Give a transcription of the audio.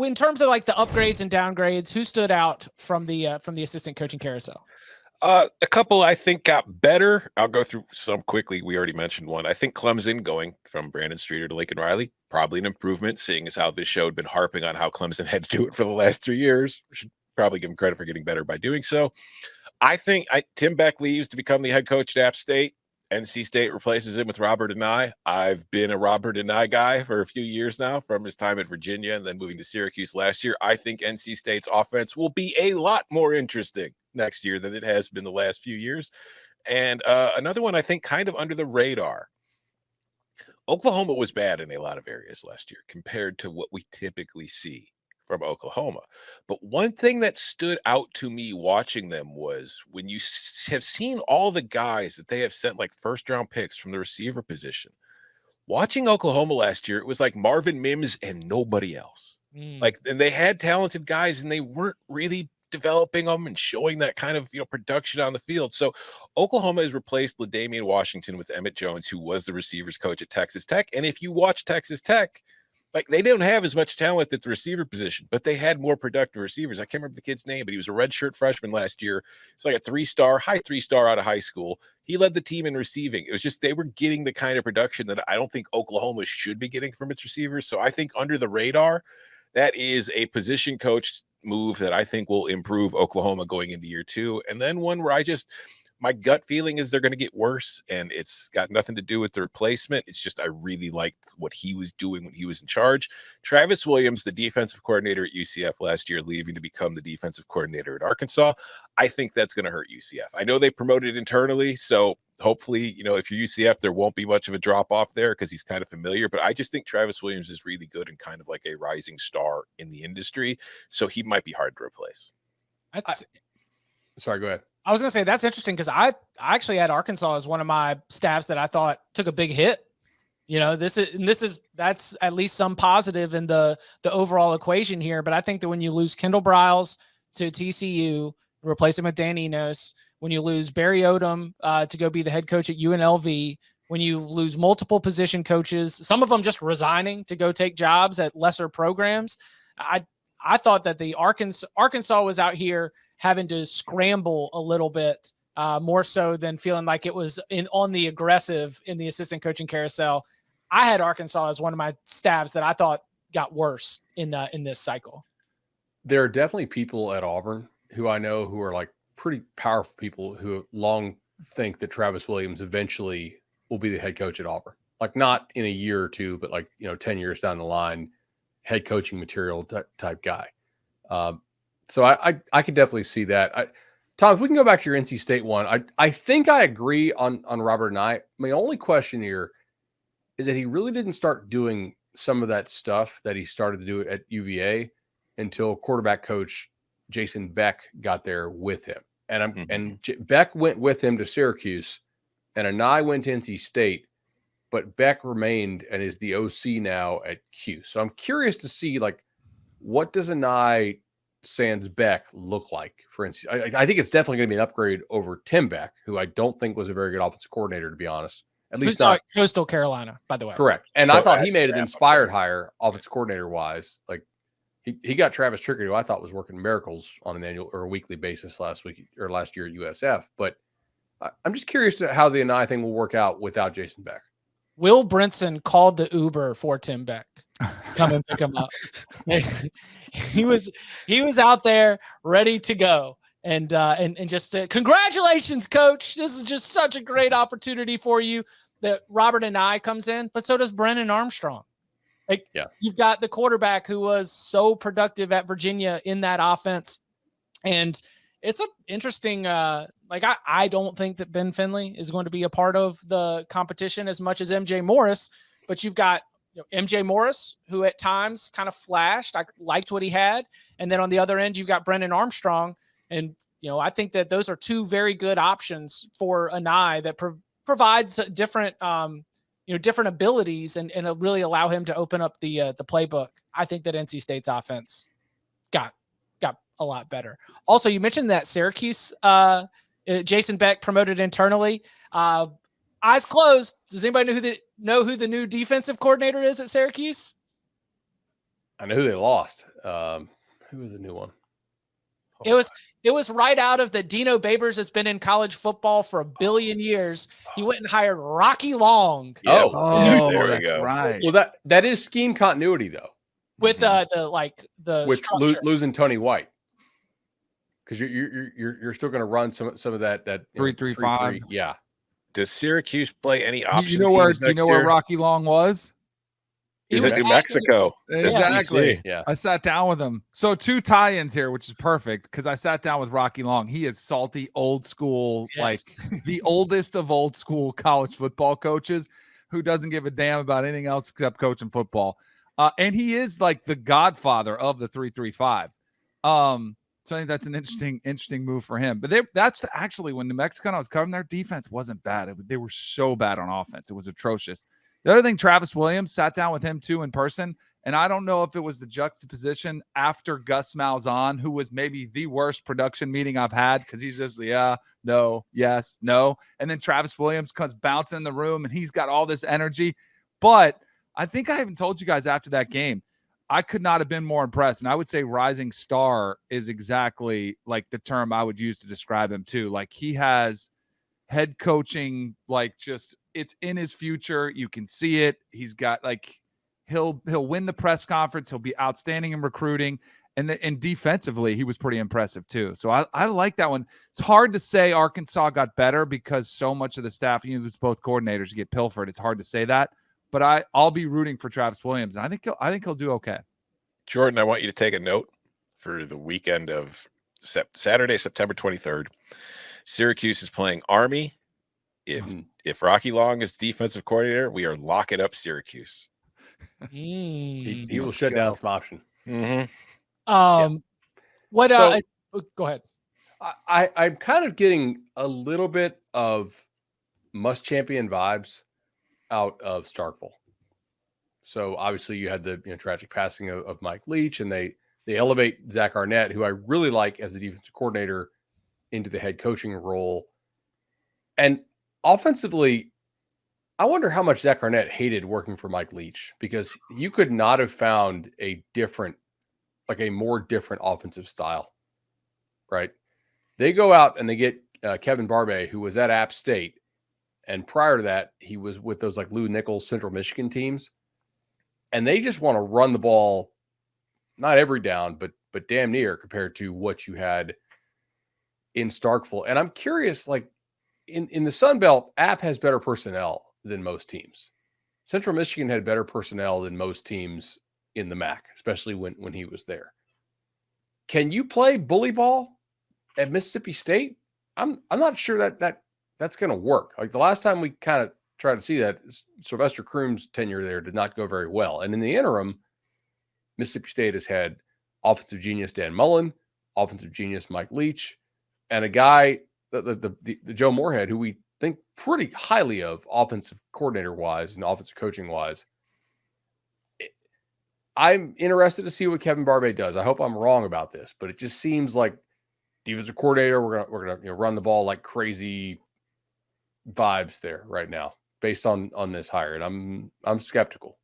in terms of like the upgrades and downgrades, who stood out from the assistant coaching carousel? A couple I think got better. I'll go through some quickly. We already mentioned one. I think Clemson going from Brandon Streeter to Lincoln Riley, probably an improvement, seeing as how this show had been harping on how Clemson had to do it for the last 3 years. We should probably give him credit for getting better by doing so. I think Tim Beck leaves to become the head coach at App State. NC State replaces him with Robert Anae. I've been a Robert Anae guy for a few years now from his time at Virginia and then moving to Syracuse last year. I think NC State's offense will be a lot more interesting next year than it has been the last few years. And another one I think kind of under the radar. Oklahoma was bad in a lot of areas last year compared to what we typically see from Oklahoma. But one thing that stood out to me watching them was when you have seen all the guys that they have sent like first round picks from the receiver position. Watching Oklahoma last year, it was like Marvin Mims and nobody else. Like, and they had talented guys and they weren't really developing them and showing that kind of, production on the field. So Oklahoma has replaced LaDainian Washington with Emmett Jones, who was the receivers coach at Texas Tech. And if you watch Texas Tech, like they didn't have as much talent at the receiver position, but they had more productive receivers. I can't remember the kid's name, but he was a redshirt freshman last year. It's like a high three-star out of high school. He led the team in receiving. It was just they were getting the kind of production that I don't think Oklahoma should be getting from its receivers. So I think under the radar, that is a position coach move that I think will improve Oklahoma going into year 2. And then one where my gut feeling is they're going to get worse, and it's got nothing to do with the replacement. It's just I really liked what he was doing when he was in charge. Travis Williams, the defensive coordinator at UCF last year, leaving to become the defensive coordinator at Arkansas. I think that's going to hurt UCF. I know they promoted internally, so hopefully, if you're UCF, there won't be much of a drop-off there because he's kind of familiar. But I just think Travis Williams is really good and kind of like a rising star in the industry, so he might be hard to replace. Sorry, go ahead. I was going to say that's interesting because I actually had Arkansas as one of my staffs that I thought took a big hit. That's at least some positive in the overall equation here. But I think that when you lose Kendall Briles to TCU, replace him with Dan Enos, when you lose Barry Odom to go be the head coach at UNLV, when you lose multiple position coaches, some of them just resigning to go take jobs at lesser programs, I thought that the Arkansas was out here having to scramble a little bit more so than feeling like it was on the aggressive in the assistant coaching carousel. I had Arkansas as one of my staffs that I thought got worse in this cycle. There are definitely people at Auburn who I know who are like pretty powerful people who long think that Travis Williams eventually will be the head coach at Auburn. Like not in a year or two, but 10 years down the line, head coaching material type guy. So I could definitely see that. Tom, if we can go back to your NC State one, I think I agree on Robert Anae. My only question here is that he really didn't start doing some of that stuff that he started to do at UVA until quarterback coach Jason Beck got there with him. And Beck went with him to Syracuse, and Anae went to NC State, but Beck remained and is the OC now at Q. So I'm curious to see what does Anae sans Beck look like for NC? I think it's definitely going to be an upgrade over Tim Beck, who I don't think was a very good offensive coordinator, to be honest. At least not Coastal Carolina, by the way. Correct. And I thought he made an inspired hire offensive coordinator wise. He got Travis Trickett, who I thought was working miracles on an annual or a weekly basis last year at USF. But I'm just curious to how the Anae thing will work out without Jason Beck. Will Brinson called the Uber for Tim Beck. Come and pick him up. He was out there ready to go. And just congratulations, coach. This is just such a great opportunity for you. That Robert Anae comes in, but so does Brennan Armstrong. You've got the quarterback who was so productive at Virginia in that offense. And it's an interesting, I don't think that Ben Finley is going to be a part of the competition as much as MJ Morris, but you've got MJ Morris, who at times kind of flashed. I liked what he had. And then on the other end, you've got Brennan Armstrong. And, I think that those are two very good options for Anae that provides different, different abilities and really allow him to open up the playbook. I think that NC State's offense got a lot better. Also, you mentioned that Syracuse, Jason Beck promoted internally. Eyes closed. Does anybody know who the new defensive coordinator is at Syracuse? I know who they lost. Who was the new one? It was right out of the Dino Babers has been in college football for 1 billion years. He went and hired Rocky Long. Yeah. Oh, there we that's go. right. Well, that is scheme continuity though, With the with structure. losing Tony White, because you're still going to run some of that 3-3-5. Yeah. Does Syracuse play any option? You know where? teams Do you know next where year? Rocky Long was? He's in New Mexico. Exactly. Yeah. I sat down with him. So 2 tie-ins here, which is perfect because I sat down with Rocky Long. He is salty, old school, Yes. like the oldest of old school college football coaches who doesn't give a damn about anything else except coaching football. And he is like the godfather of the 3-3-5. So I think that's an interesting move for him. But that's actually when New Mexico, I was covering, their defense wasn't bad. They were so bad on offense. It was atrocious. The other thing, Travis Williams, sat down with him too in person. And I don't know if it was the juxtaposition after Gus Malzahn, who was maybe the worst production meeting I've had because he's just, yeah, no, yes, no. And then Travis Williams comes bouncing in the room and he's got all this energy. But I think I even told you guys after that game, I could not have been more impressed. And I would say rising star is exactly like the term I would use to describe him too. Like he has head coaching, like just it's in his future. You can see it. He's got like he'll win the press conference. He'll be outstanding in recruiting. And defensively, he was pretty impressive too. So I like that one. It's hard to say Arkansas got better because so much of the staff, it's both coordinators get pilfered. It's hard to say that. But I'll be rooting for Travis Williams, and I think he'll do okay. Jordan, I want you to take a note for the weekend of Saturday, September 23rd. Syracuse is playing Army. If Rocky Long is defensive coordinator, we are locking up Syracuse. He will shut down some option. Mm-hmm. What? So, go ahead. I'm kind of getting a little bit of must champion vibes out of Starkville. So obviously you had the tragic passing of Mike Leach, and they elevate Zach Arnett, who I really like as the defensive coordinator, into the head coaching role. And offensively, I wonder how much Zach Arnett hated working for Mike Leach, because you could not have found a more different offensive style, right? They go out and they get Kevin Barbay, who was at App State. And prior to that, he was with those like Lou Nichols Central Michigan teams. And they just want to run the ball, not every down, but damn near, compared to what you had in Starkville. And I'm curious, like in the Sun Belt, App has better personnel than most teams. Central Michigan had better personnel than most teams in the MAC, especially when he was there. Can you play bully ball at Mississippi State? I'm not sure that's going to work. Like the last time we kind of tried to see that, Sylvester Croom's tenure there did not go very well. And in the interim, Mississippi State has had offensive genius Dan Mullen, offensive genius Mike Leach, and a guy, the Joe Moorhead, who we think pretty highly of offensive coordinator wise and offensive coaching wise. I'm interested to see what Kevin Barbay does. I hope I'm wrong about this, but it just seems like defensive coordinator, we're gonna run the ball like crazy vibes there right now based on this hire, and I'm skeptical.